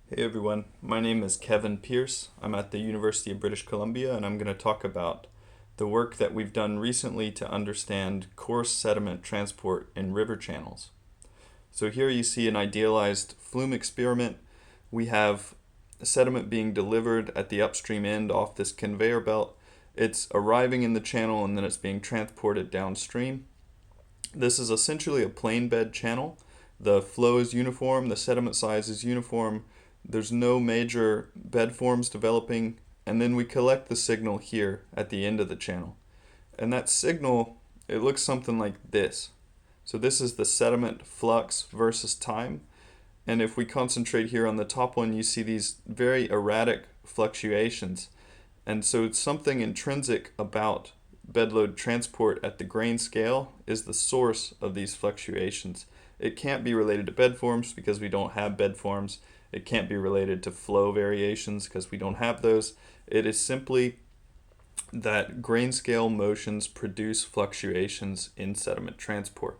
Hey everyone, my name is Kevin Pierce. I'm at the University of British Columbia and I'm going to talk about the work that we've done recently to understand coarse sediment transport in river channels. So here you see an idealized flume experiment. We have sediment being delivered at the upstream end off this conveyor belt. It's arriving in the channel and then it's being transported downstream. This is essentially a plain bed channel. The flow is uniform, the sediment size is uniform, there's no major bed forms developing, and then we collect the signal here at the end of the channel. And that signal, it looks something like this. So this is the sediment flux versus time. And if we concentrate here on the top one, you see these very erratic fluctuations. And so it's something intrinsic about bedload transport at the grain scale is the source of these fluctuations. It can't be related to bed forms because we don't have bed forms. It can't be related to flow variations because we don't have those. It is simply that grain scale motions produce fluctuations in sediment transport.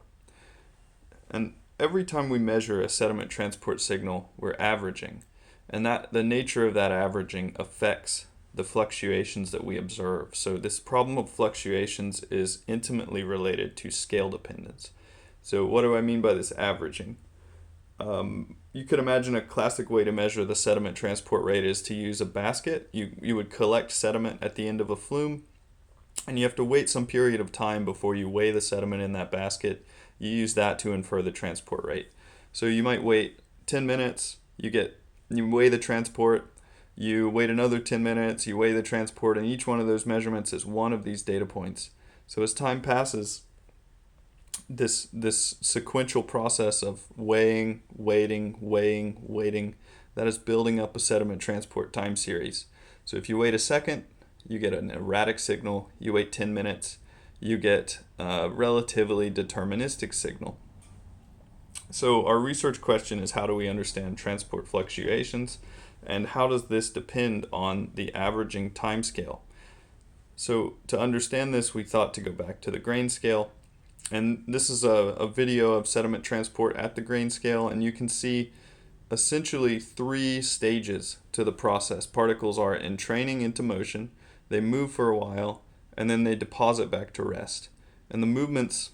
And every time we measure a sediment transport signal, we're averaging. And that the nature of that averaging affects the fluctuations that we observe. So this problem of fluctuations is intimately related to scale dependence. So what do I mean by this averaging? You could imagine a classic way to measure the sediment transport rate is to use a basket. You would collect sediment at the end of a flume, and you have to wait some period of time before you weigh the sediment in that basket. You use that to infer the transport rate. So you might wait 10 minutes, you weigh the transport, you wait another 10 minutes, you weigh the transport, and each one of those measurements is one of these data points. So as time passes, this sequential process of weighing, waiting, that is building up a sediment transport time series. So if you wait a second, you get an erratic signal. You wait 10 minutes, you get a relatively deterministic signal. So our research question is, how do we understand transport fluctuations, and how does this depend on the averaging time scale? So to understand this, we thought to go back to the grain scale. And this is a video of sediment transport at the grain scale, and you can see essentially three stages to the process. Particles are entraining into motion, they move for a while, and then they deposit back to rest. And the movements,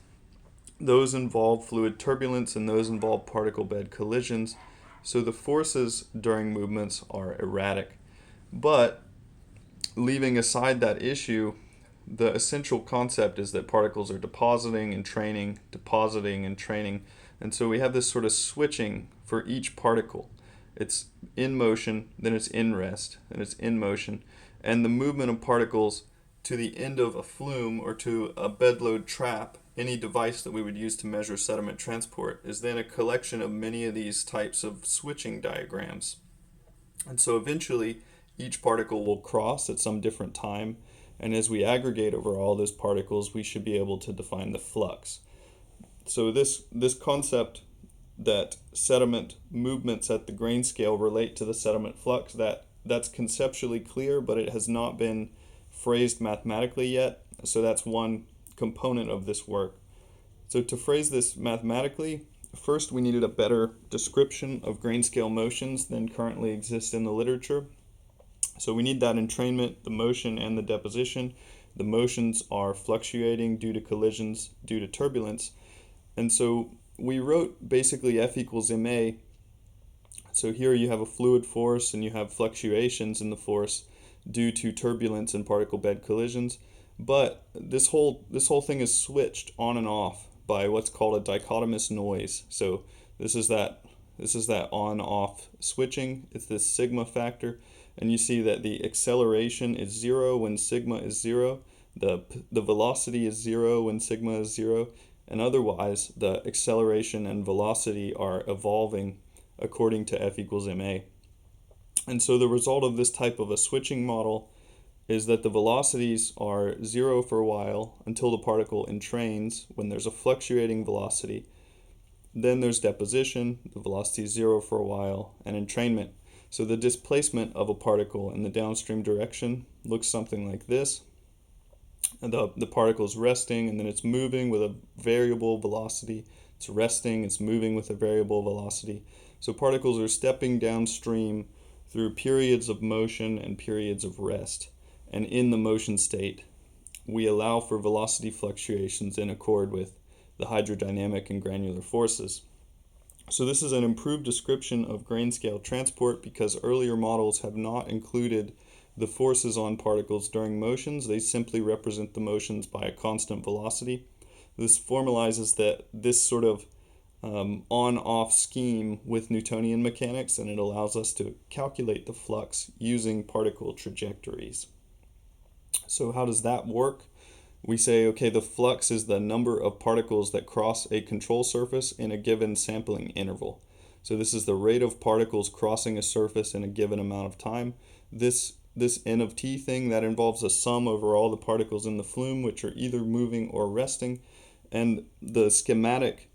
those involve fluid turbulence and those involve particle bed collisions. So the forces during movements are erratic. But leaving aside that issue, the essential concept is that particles are depositing and training, depositing and training. And so we have this sort of switching for each particle. It's in motion, then it's in rest, then it's in motion. And the movement of particles to the end of a flume or to a bedload trap, any device that we would use to measure sediment transport, is then a collection of many of these types of switching diagrams. And so eventually each particle will cross at some different time, and as we aggregate over all those particles, we should be able to define the flux. So this concept that sediment movements at the grain scale relate to the sediment flux, that's conceptually clear, but it has not been phrased mathematically yet. So that's one component of this work. So to phrase this mathematically, first we needed a better description of grain scale motions than currently exist in the literature. So we need that entrainment, the motion, and the deposition. The motions are fluctuating due to collisions, due to turbulence. And so we wrote basically F equals ma. So here you have a fluid force and you have fluctuations in the force due to turbulence and particle bed collisions. But this whole thing is switched on and off by what's called a dichotomous noise. So this is that on-off switching. It's this sigma factor. And you see that the acceleration is 0 when sigma is 0, the velocity is 0 when sigma is 0, and otherwise the acceleration and velocity are evolving according to F equals ma. And so the result of this type of a switching model is that the velocities are 0 for a while until the particle entrains when there's a fluctuating velocity. Then there's deposition, the velocity is 0 for a while, and entrainment. So the displacement of a particle in the downstream direction looks something like this. And the particle is resting, and then it's moving with a variable velocity. It's resting, it's moving with a variable velocity. So particles are stepping downstream through periods of motion and periods of rest. And in the motion state, we allow for velocity fluctuations in accord with the hydrodynamic and granular forces. So this is an improved description of grain-scale transport because earlier models have not included the forces on particles during motions. They simply represent the motions by a constant velocity. This formalizes this sort of on-off scheme with Newtonian mechanics, and it allows us to calculate the flux using particle trajectories. So how does that work? We say, okay, the flux is the number of particles that cross a control surface in a given sampling interval. So this is the rate of particles crossing a surface in a given amount of time. This n of t thing, that involves a sum over all the particles in the flume, which are either moving or resting. And the schematic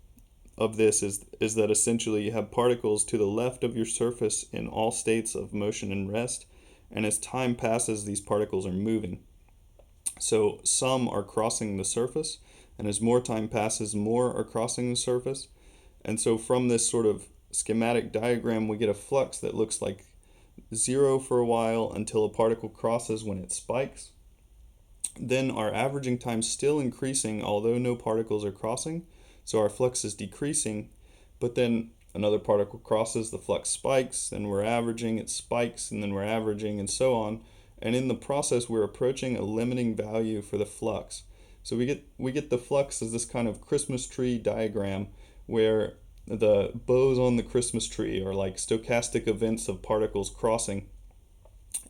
of this is that essentially you have particles to the left of your surface in all states of motion and rest. And as time passes, these particles are moving. So some are crossing the surface, and as more time passes, more are crossing the surface. And so from this sort of schematic diagram, we get a flux that looks like 0 for a while until a particle crosses when it spikes. Then our averaging time still increasing, although no particles are crossing. So our flux is decreasing, but then another particle crosses, the flux spikes, then we're averaging, it spikes, and then we're averaging, and so on. And in the process, we're approaching a limiting value for the flux. So we get the flux as this kind of Christmas tree diagram where the bows on the Christmas tree are like stochastic events of particles crossing.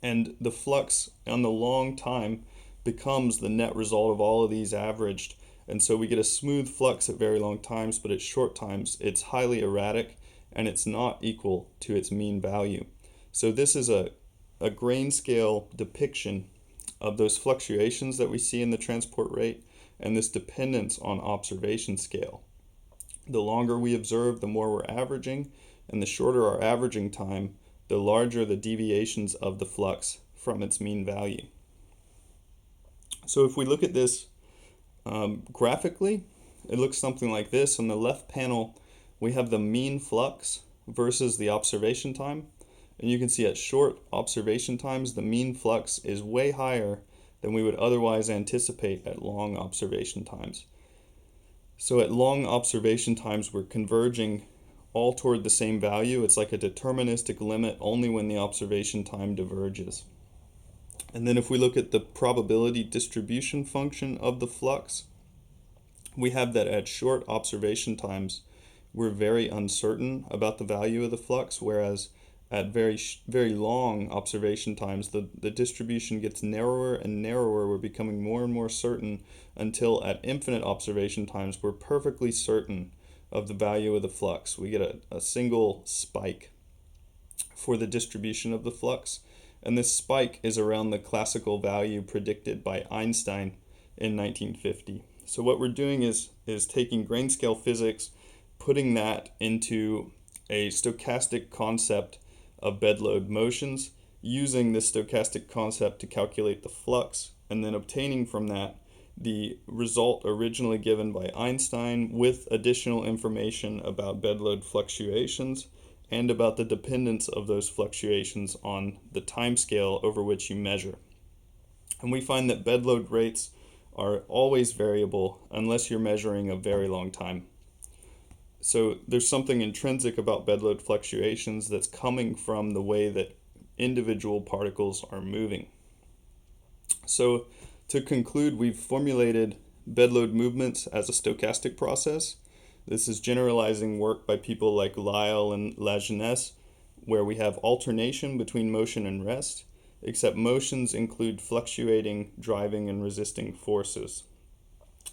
And the flux on the long time becomes the net result of all of these averaged. And so we get a smooth flux at very long times, but at short times it's highly erratic and it's not equal to its mean value. So this is a grain scale depiction of those fluctuations that we see in the transport rate and this dependence on observation scale. The longer we observe, the more we're averaging, and the shorter our averaging time, the larger the deviations of the flux from its mean value. So if we look at this graphically, it looks something like this. On the left panel, we have the mean flux versus the observation time. And you can see at short observation times, the mean flux is way higher than we would otherwise anticipate at long observation times. So at long observation times, we're converging all toward the same value. It's like a deterministic limit only when the observation time diverges. And then if we look at the probability distribution function of the flux, we have that at short observation times, we're very uncertain about the value of the flux, whereas at very long observation times, the distribution gets narrower and narrower. We're becoming more and more certain until at infinite observation times, we're perfectly certain of the value of the flux. We get a single spike for the distribution of the flux. And this spike is around the classical value predicted by Einstein in 1950. So what we're doing is taking grain scale physics, putting that into a stochastic concept of bedload motions, using this stochastic concept to calculate the flux, and then obtaining from that the result originally given by Einstein with additional information about bedload fluctuations and about the dependence of those fluctuations on the time scale over which you measure. And we find that bedload rates are always variable unless you're measuring a very long time. So there's something intrinsic about bedload fluctuations that's coming from the way that individual particles are moving. So to conclude, we've formulated bedload movements as a stochastic process. This is generalizing work by people like Lyell and Lajeunesse, where we have alternation between motion and rest, except motions include fluctuating, driving, and resisting forces.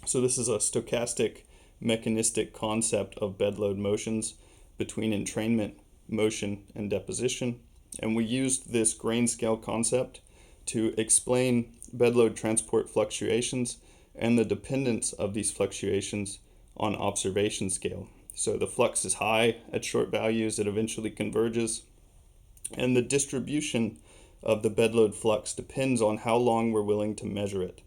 So this is a stochastic mechanistic concept of bedload motions between entrainment, motion, and deposition. And we used this grain scale concept to explain bedload transport fluctuations and the dependence of these fluctuations on observation scale. So the flux is high at short values, it eventually converges, and the distribution of the bedload flux depends on how long we're willing to measure it.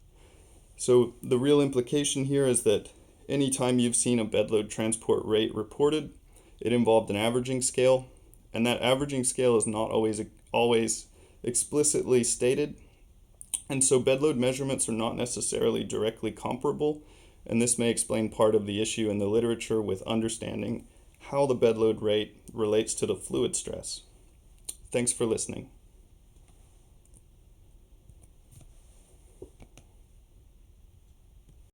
So the real implication here is that anytime you've seen a bedload transport rate reported, It involved an averaging scale, and that averaging scale is not always explicitly stated, and so bedload measurements are not necessarily directly comparable, and this may explain part of the issue in the literature with understanding how the bedload rate relates to the fluid stress. Thanks for listening.